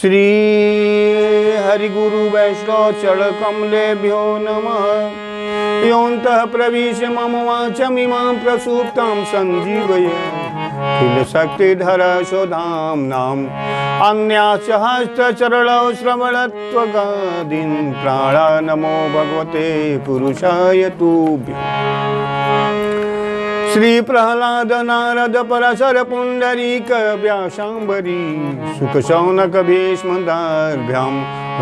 श्री हरिगुरु वैष्णव चरण कमलेभ्यो नमः। योऽन्तः प्रविश्य मम वाचमिमां प्रसुप्तां सञ्जीवय किल शक्तिधर शोधाम्नाम् अन्याश्च हस्तचरणौ श्रवणत्वगादीन् प्राणा नमो भगवते पुरुषाय तुभ्यम्। श्री प्रहलाद नारद पराशर पुंडरीक व्यासांबरी सुख शौनक भीष्म दार्भ्यां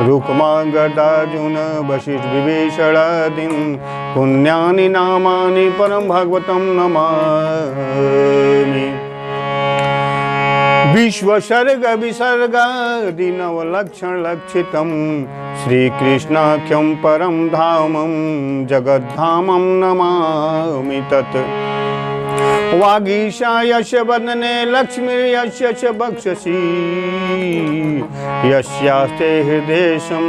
रुक्मा गर्दार्जुन वशिष्ठ विभीषणादीन् पुण्यानि नामानि परम भगवतं नमामि। विश्वसर्ग विसर्गादि नवलक्षण लक्षितं श्रीकृष्णाख्यं परम धामं जगद्धामं नमामि तत्। वागीशायस्य वदने लक्ष्मीर्यस्य च बक्षसि यस्यास्ते हृदेशं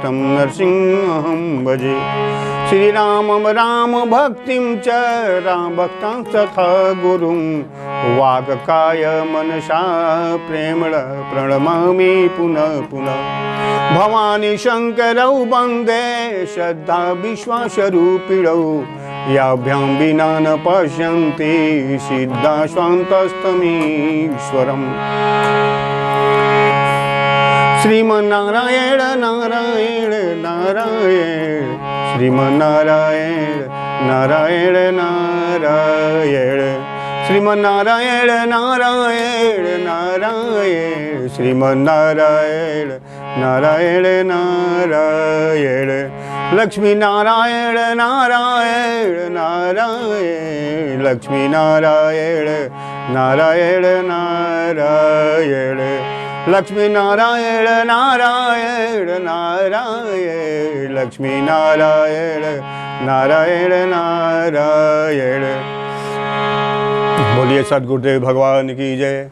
तं नरसिंहं भजे। श्रीरामं राम भक्तिं च राम भक्तां तथा गुरुं वाक्काय मनसा प्रेमण प्रणमामि पुनः पुनः। भवानी शंकरौ वन्दे श्रद्धा विश्वासरूपिणौ याभ्यां विना न पश्यन्ति सिद्धा स्वान्तस्तमीश्वरम्। श्रीमन्नारायण नारायण नारायण श्रीमन्नारायण नारायण नारायण श्रीमन्नारायण नारायण नारायण श्रीमन्नारायण नारायण नारायण लक्ष्मी नारायण नारायण नारायण लक्ष्मी नारायण नारायण नारायण लक्ष्मी नारायण नारायण नारायण लक्ष्मी नारायण नारायण नारायण। बोलिए सद्गुरुदेव भगवान की जय।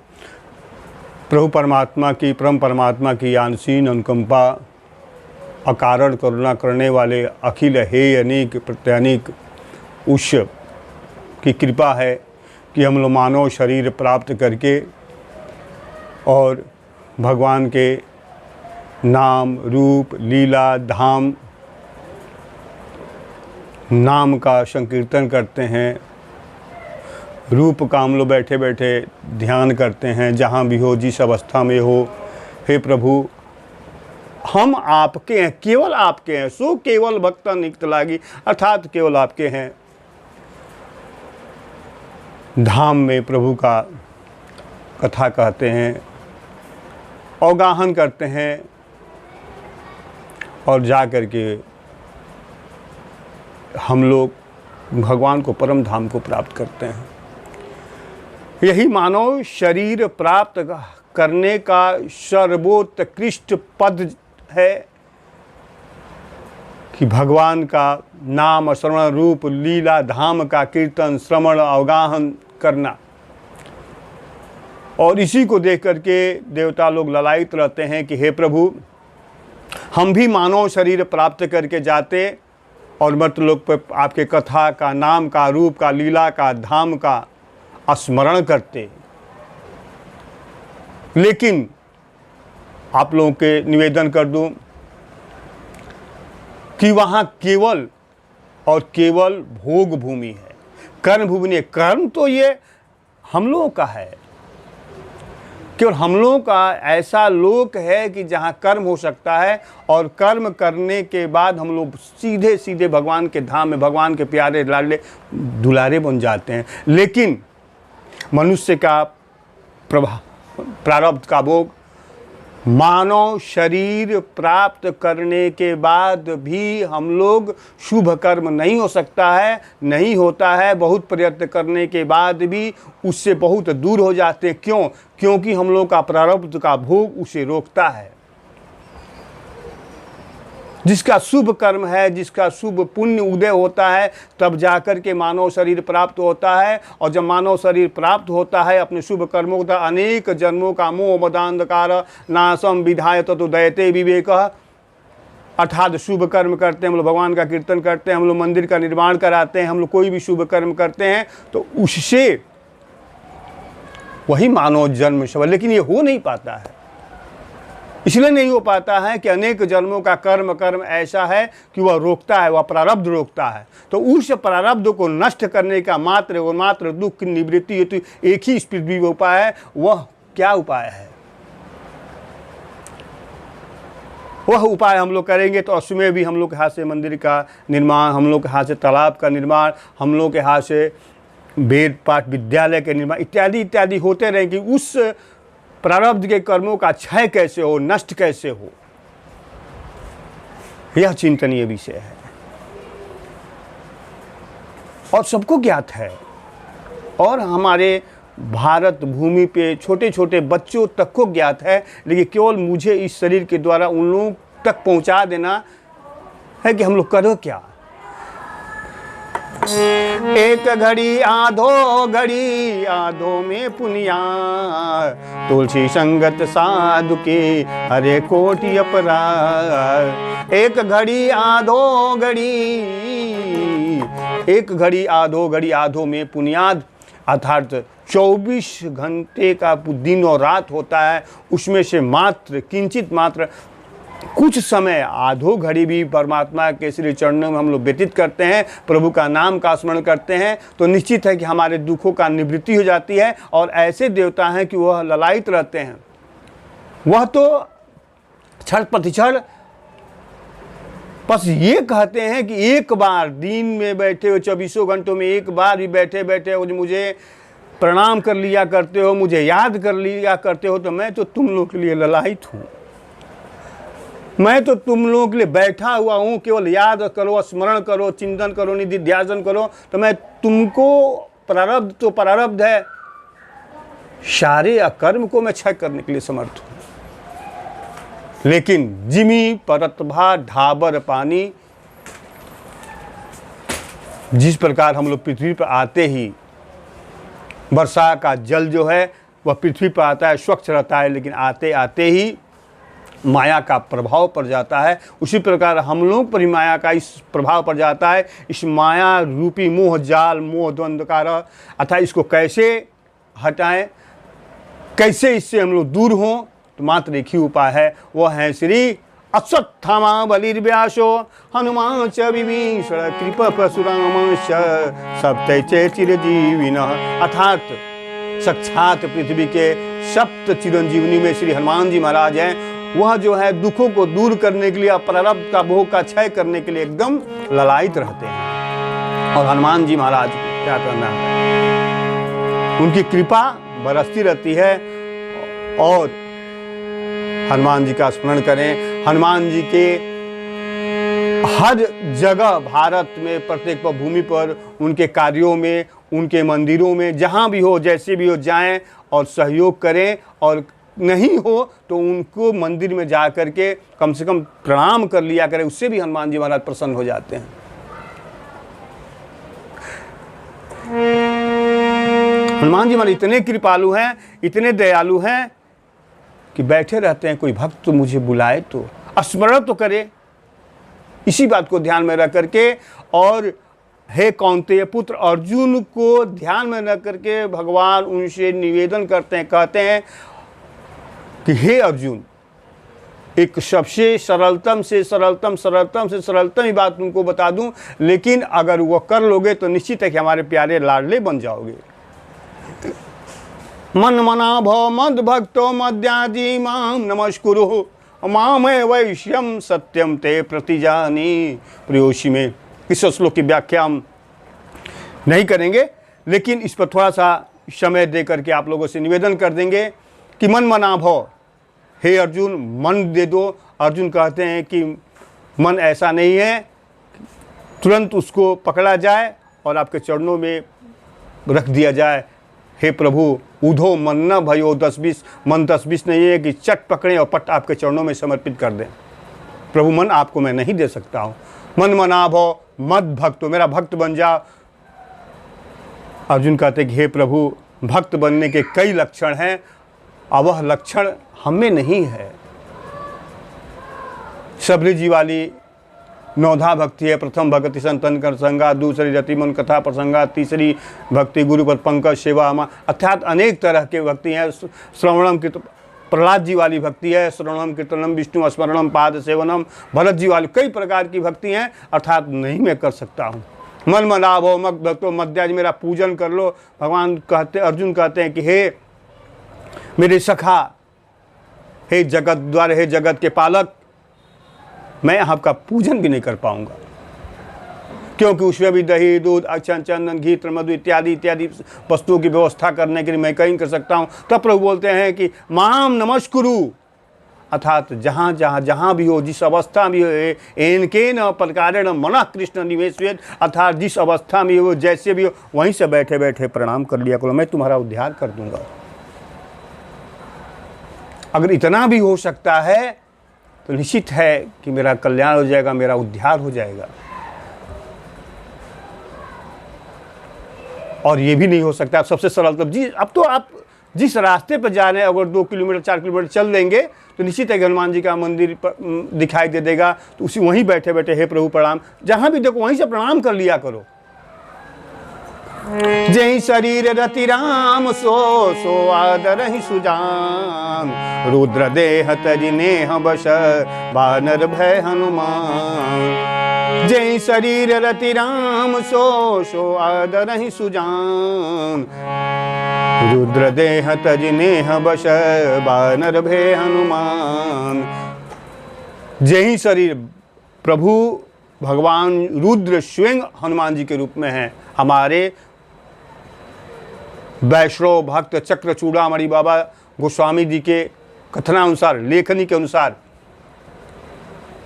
प्रभु परमात्मा की परम परमात्मा की अनसीन अनुकंपा अकारण करुणा करने वाले अखिल हेय अनेक प्रत्यनीक उस की कृपा है कि हम लोग मानव शरीर प्राप्त करके और भगवान के नाम रूप लीला धाम नाम का संकीर्तन करते हैं। रूप का हम लोग बैठे बैठे ध्यान करते हैं जहाँ भी हो जिस अवस्था में हो। हे प्रभु हम आपके हैं, केवल आपके हैं। सो केवल भक्त निकट लागी अर्थात केवल आपके हैं। धाम में प्रभु का कथा कहते हैं, अवगाहन करते हैं और जा कर के हम लोग भगवान को परम धाम को प्राप्त करते हैं। यही मानव शरीर प्राप्त करने का सर्वोत्कृष्ट पद है कि भगवान का नाम श्रवण रूप लीला धाम का कीर्तन श्रवण अवगाहन करना। और इसी को देख करके देवता लोग ललायित रहते हैं कि हे प्रभु हम भी मानव शरीर प्राप्त करके जाते और मर्त लोग पर आपके कथा का नाम का रूप का लीला का धाम का स्मरण करते। लेकिन आप लोगों के निवेदन कर दूं कि वहाँ केवल और केवल भोग भूमि है, कर्म भूमि नहीं। कर्म तो ये हम लोगों का है, केवल हम लोगों का ऐसा लोक है कि जहाँ कर्म हो सकता है और कर्म करने के बाद हम लोग सीधे सीधे भगवान के धाम में भगवान के प्यारे लाडले दुलारे बन जाते हैं। लेकिन मनुष्य का प्रारब्ध का भोग मानव शरीर प्राप्त करने के बाद भी हम लोग शुभ कर्म नहीं हो सकता है, नहीं होता है। बहुत प्रयत्न करने के बाद भी उससे बहुत दूर हो जाते हैं। क्यों? क्योंकि हम लोग का प्रारब्ध का भोग उसे रोकता है। जिसका शुभ कर्म है, जिसका शुभ पुण्य उदय होता है, तब जाकर के मानव शरीर प्राप्त होता है। और जब मानव शरीर प्राप्त होता है अपने शुभ कर्मों का अनेक जन्मों का मोह मदांधकार नाशम विधाय ततो दयते विवेक अर्थात शुभ कर्म करते हैं हम लोग, भगवान का कीर्तन करते हैं हम लोग, मंदिर का निर्माण कराते हैं हम लोग, कोई भी शुभ कर्म करते हैं तो उससे वही मानव जन्म सब। लेकिन ये हो नहीं पाता है, इसलिए नहीं हो पाता है कि अनेक जन्मों का कर्म ऐसा है कि वह रोकता है, वह प्रारब्ध रोकता है। तो उस प्रारब्ध को नष्ट करने का मात्र और मात्र दुख की निवृत्ति हेतु एक ही इस पृथ्वी में उपाय है। वह क्या उपाय है? वह उपाय हम लोग करेंगे तो उसमें भी हम लोग के हाथ से मंदिर का निर्माण, हम लोग के हाथ से तालाब का निर्माण, हम लोग के हाथ से वेद पाठ विद्यालय के निर्माण इत्यादि इत्यादि होते रहे कि उस प्रारब्ध के कर्मों का क्षय कैसे हो, नष्ट कैसे हो, यह चिंतनीय विषय है और सबको ज्ञात है। और हमारे भारत भूमि पे छोटे छोटे बच्चों तक को ज्ञात है, लेकिन केवल मुझे इस शरीर के द्वारा उन लोगों तक पहुंचा देना है कि हम लोग करो क्या। एक घड़ी आधो में पुनिया, तुलसी संगत साधु के हरे कोटि अपराध। एक घड़ी आधो घड़ी आधो में पुनियाद, अर्थात 24 घंटे का दिन और रात होता है, उसमें से मात्र किंचित मात्र कुछ समय आधो घड़ी भी परमात्मा के श्री चरणों में हम लोग व्यतीत करते हैं, प्रभु का नाम का स्मरण करते हैं, तो निश्चित है कि हमारे दुखों का निवृत्ति हो जाती है। और ऐसे देवता हैं कि वह ललायित रहते हैं, वह तो क्षण प्रतिक्षण बस ये कहते हैं कि एक बार दिन में बैठे हो, 24 घंटों में एक बार भी बैठे बैठे हो मुझे प्रणाम कर लिया करते हो, मुझे याद कर लिया करते हो, तो मैं तो तुम लोग के लिए ललायित हूँ, मैं तो तुम लोगों के लिए बैठा हुआ हूँ। केवल याद करो, स्मरण करो, चिंतन करो, निधि ध्यान करो, तो मैं तुमको प्रारब्ध तो प्रारब्ध है, सारे अकर्म को मैं क्षय करने के लिए समर्थ हूँ। लेकिन जिमी परतभा ढाबर पानी, जिस प्रकार हम लोग पृथ्वी पर आते ही वर्षा का जल जो है वह पृथ्वी पर आता है, स्वच्छ रहता है, लेकिन आते आते ही माया का प्रभाव पड़ जाता है, उसी प्रकार हम लोग पर माया का इस प्रभाव पड़ जाता है। इस माया रूपी मोह जाल, मोह द्वंद्व का, अर्थात इसको कैसे हटाएं, कैसे इससे हम लोग दूर हों, तो मात्र एक ही उपाय है, वह है श्री अश्वत्थामा बलिर्व्यासो हनुमान च विभीषण कृपा परशुराम सप्तैचे चिरजीविनः। अर्थात साक्षात पृथ्वी के सप्त चिरंजीवनी में श्री हनुमान जी महाराज हैं। वह जो है दुखों को दूर करने के लिए, प्रारब्ध का भोग का क्षय करने के लिए एकदम ललायित रहते हैं। और हनुमान जी महाराज को क्या करना है, उनकी कृपा बरसती रहती है। और हनुमान जी का स्मरण करें, हनुमान जी के हर जगह भारत में प्रत्येक भूमि पर उनके कार्यों में, उनके मंदिरों में, जहाँ भी हो जैसे भी हो जाएं और सहयोग करें, और नहीं हो तो उनको मंदिर में जा कर के कम से कम प्रणाम कर लिया करें, उससे भी हनुमान जी महाराज प्रसन्न हो जाते हैं। हनुमान जी महाराज इतने कृपालु हैं, इतने दयालु हैं कि बैठे रहते हैं, कोई भक्त तो मुझे बुलाए तो स्मरण तो करे, इसी बात को ध्यान में रख करके। और हे कौन्तेय पुत्र अर्जुन को ध्यान में रख करके भगवान उनसे निवेदन करते हैं, कहते हैं कि हे अर्जुन, एक सबसे सरलतम से सरलतम ही बात तुमको बता दूं, लेकिन अगर वो कर लोगे तो निश्चित है कि हमारे प्यारे लाडले बन जाओगे। मन मना भव मद भक्तो मद्याजी माम नमस्कुरु मामे वैश्यम सत्यम ते प्रतिजानी। प्रियोशी में इस श्लोक की व्याख्या हम नहीं करेंगे, लेकिन इस पर थोड़ा सा समय दे करके आप लोगों से निवेदन कर देंगे कि मन मना भव, हे अर्जुन मन दे दो। अर्जुन कहते हैं कि मन ऐसा नहीं है, तुरंत उसको पकड़ा जाए और आपके चरणों में रख दिया जाए। हे प्रभु उधो मन न भयो 10-20, मन 10-20 नहीं है कि चट पकड़ें और पट आपके चरणों में समर्पित कर दें। प्रभु मन आपको मैं नहीं दे सकता हूँ, मन मना भव मद भक्तो, मेरा भक्त बन जाओ। अर्जुन कहते कि हे प्रभु भक्त बनने के कई लक्षण हैं, अब वह लक्षण हमें नहीं है। सबरी जी वाली नौधा भक्ति है, प्रथम भक्ति संतन कर संगा, दूसरी रति मन कथा प्रसंगा, तीसरी भक्ति गुरु पर पंकज सेवा। अर्थात अनेक तरह के भक्ति हैं, श्रवणम की प्रहलाद जी वाली भक्ति है, श्रवणम कीर्तनम विष्णु स्मरणम पाद सेवनम, भरत जी वाली कई प्रकार की भक्ति हैं, अर्थात नहीं मैं कर सकता हूँ। मन मना भो मग भक्तो मध्याज, मेरा पूजन कर लो। भगवान कहते, अर्जुन कहते हैं कि हे मेरे सखा, हे जगत द्वार, हे जगत के पालक, मैं आपका पूजन भी नहीं कर पाऊंगा, क्योंकि उसमें भी दही दूध अक्षन चंदन घी मधु इत्यादि इत्यादि वस्तुओं की व्यवस्था करने के लिए मैं कहीं कर सकता हूँ। तब प्रभु बोलते हैं कि माम नमस्कुरु, अर्थात जहाँ जहाँ जहाँ भी हो, जिस अवस्था में हो, इनके न प्रकारेण मनः कृष्ण निवेशवेद, अर्थात जिस अवस्था में हो, जैसे भी हो, वहीं से बैठे बैठे प्रणाम कर लिया करो, मैं तुम्हारा उद्धार कर दूंगा। अगर इतना भी हो सकता है तो निश्चित है कि मेरा कल्याण हो जाएगा, मेरा उद्धार हो जाएगा। और ये भी नहीं हो सकता सबसे सरल, तब जी अब तो आप जिस रास्ते पर जा रहे हैं, अगर 2 किलोमीटर 4 किलोमीटर चल देंगे तो निश्चित है हनुमान जी का मंदिर दिखाई दे देगा, तो उसी वहीं बैठे बैठे हे प्रभु प्रणाम, जहाँ भी देखो वहीं से प्रणाम कर लिया करो। जय शरीर रति राम सो सो आदर ही सुजान, रुद्र देह तजि नेह बस बानर भय हनुमान। जय शरीर रति राम सो सो आदर ही सुजान, रुद्र देह तजि नेह बस बानर भय हनुमान। जय शरीर, प्रभु भगवान रुद्र स्वयं हनुमान जी के रूप में हैं, हमारे वैष्णव भक्त चक्र चूड़ामणि बाबा गोस्वामी जी के कथनानुसार, लेखनी के अनुसार,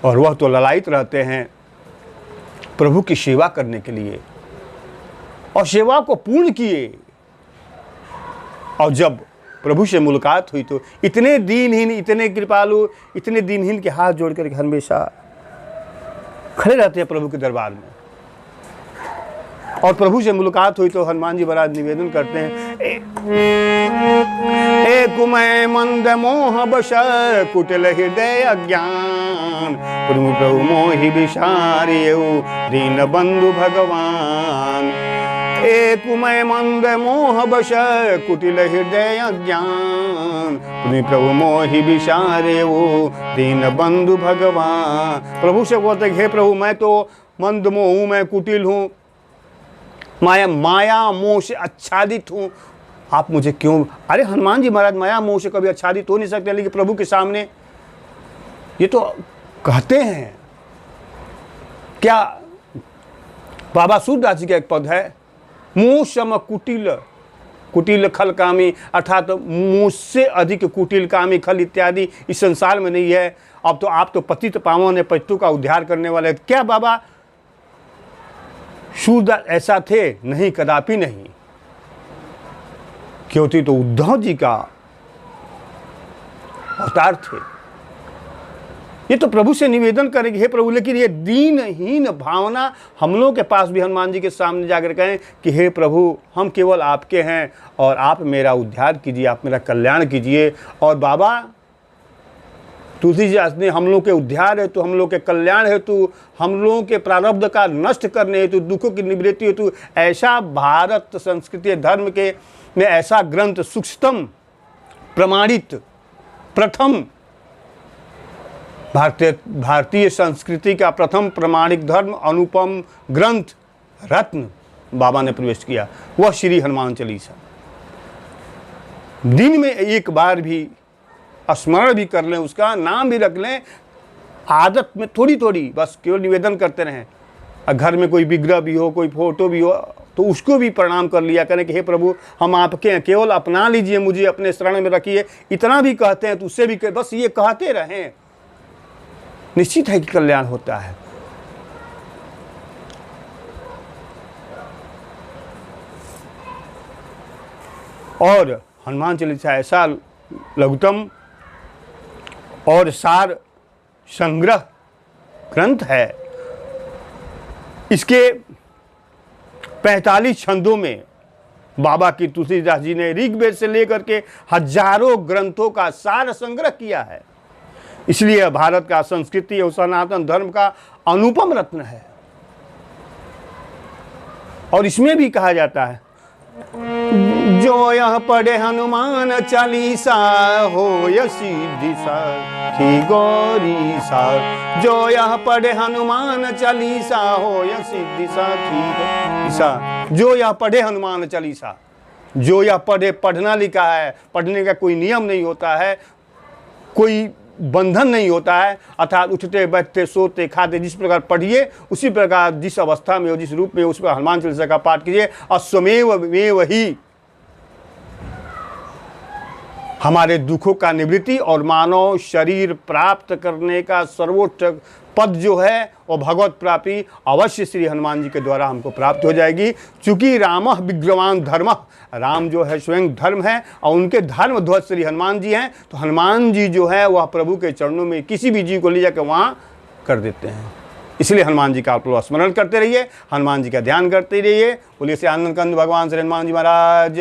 और वह तो ललायित रहते हैं प्रभु की सेवा करने के लिए, और सेवा को पूर्ण किए। और जब प्रभु से मुलाकात हुई तो इतने दीनहीन, इतने कृपालु, इतने दीनहीन के हाथ जोड़कर हमेशा खड़े रहते हैं प्रभु के दरबार में। और प्रभु से मुलाकात हुई तो हनुमान जी महाराज निवेदन करते हैं, एक मैं मंद मोह बश कुटिल हृदय अज्ञान, प्रभु मोहि विसारियौ दीन बंधु भगवान। एक मैं मंद मोह बश कुटिल हृदय अज्ञान, प्रभु मोहि विसारियौ दीन बंधु भगवान। प्रभु से बोलते हे प्रभु, मैं तो मंद मोह हूँ, मैं कुटिल हूँ, माया मोह से आच्छादित हूँ, आप मुझे क्यों। अरे हनुमान जी महाराज माया मोह से कभी आच्छादित हो नहीं सकते, लेकिन प्रभु के सामने ये तो कहते हैं। क्या बाबा सूरदास जी का एक पद है, मुँह सम कुटिल, कुटिल खल कामी, अर्थात मुझसे अधिक कुटिल कामी खल इत्यादि इस संसार में नहीं है। अब तो आप तो पतित पावन है, पतितों का उद्धार करने वाले। क्या बाबा सूरदास ऐसा थे? नहीं, कदापि नहीं। क्योंकि तो उद्धव जी का अवतार थे। ये तो प्रभु से निवेदन करेंगे हे प्रभु, लेकिन ये दीनहीन भावना हम लोगों के पास भी हनुमान जी के सामने जाकर कहें कि हे प्रभु, हम केवल आपके हैं और आप मेरा उद्धार कीजिए, आप मेरा कल्याण कीजिए। और बाबा तुलसीदास ने हम लोग के उद्धार हेतु, हम लोग के कल्याण हेतु, हम लोगों के प्रारब्ध का नष्ट करने हेतु, दुखों की निवृत्ति हेतु ऐसा भारत संस्कृति धर्म के में ऐसा ग्रंथ, सूक्ष्मतम प्रमाणित प्रथम भारतीय संस्कृति का प्रथम प्रमाणिक धर्म अनुपम ग्रंथ रत्न बाबा ने प्रवेश किया, वह श्री हनुमान चालीसा। दिन में एक बार भी स्मरण भी कर लें, उसका नाम भी रख लें, आदत में थोड़ी थोड़ी बस केवल निवेदन करते रहें। घर में कोई विग्रह भी हो, कोई फोटो भी हो, तो उसको भी प्रणाम कर लिया करें कि हे प्रभु, हम आपके हैं, केवल अपना लीजिए, मुझे अपने शरण में रखिए। इतना भी कहते हैं तो उससे भी बस ये कहते रहें, निश्चित है कि कल्याण होता है। और हनुमान चालीसा ऐसा लघुतम और सार संग्रह ग्रंथ है, इसके 45 छंदों में बाबा की तुलसीदास जी ने ऋग्वेद से लेकर के हजारों ग्रंथों का सार संग्रह किया है। इसलिए भारत का संस्कृति और सनातन धर्म का अनुपम रत्न है। और इसमें भी कहा जाता है जो यह पढ़े हनुमान चालीसा हो सिद्धि साखी गौरी सा। जो यह पढ़े हनुमान चालीसा हो सिद्धि साखी गौरी सा। जो यह पढ़े हनुमान चालीसा, जो यह पढ़े, पढ़ना लिखा है, पढ़ने का कोई नियम नहीं होता है, कोई बंधन नहीं होता है, अर्थात उठते बैठते सोते खाते जिस प्रकार पढ़िए उसी प्रकार जिस अवस्था में हो जिस रूप में उस पर हनुमान चालीसा का पाठ कीजिए। अश्वमेव में वही हमारे दुखों का निवृत्ति और मानव शरीर प्राप्त करने का सर्वोच्च पद जो है वो भगवत प्राप्ति अवश्य श्री हनुमान जी के द्वारा हमको प्राप्त हो जाएगी। चूंकि रामः विग्रहवान धर्मः, राम जो है स्वयं धर्म है और उनके धर्म ध्वज श्री हनुमान जी हैं, तो हनुमान जी जो है वह प्रभु के चरणों में किसी भी जीव को ले जाकर वहाँ कर देते हैं। इसलिए हनुमान जी का आप लोग स्मरण करते रहिए, हनुमान जी का ध्यान करते रहिए। बोलिए श्री आनंद कंद भगवान श्री हनुमान जी महाराज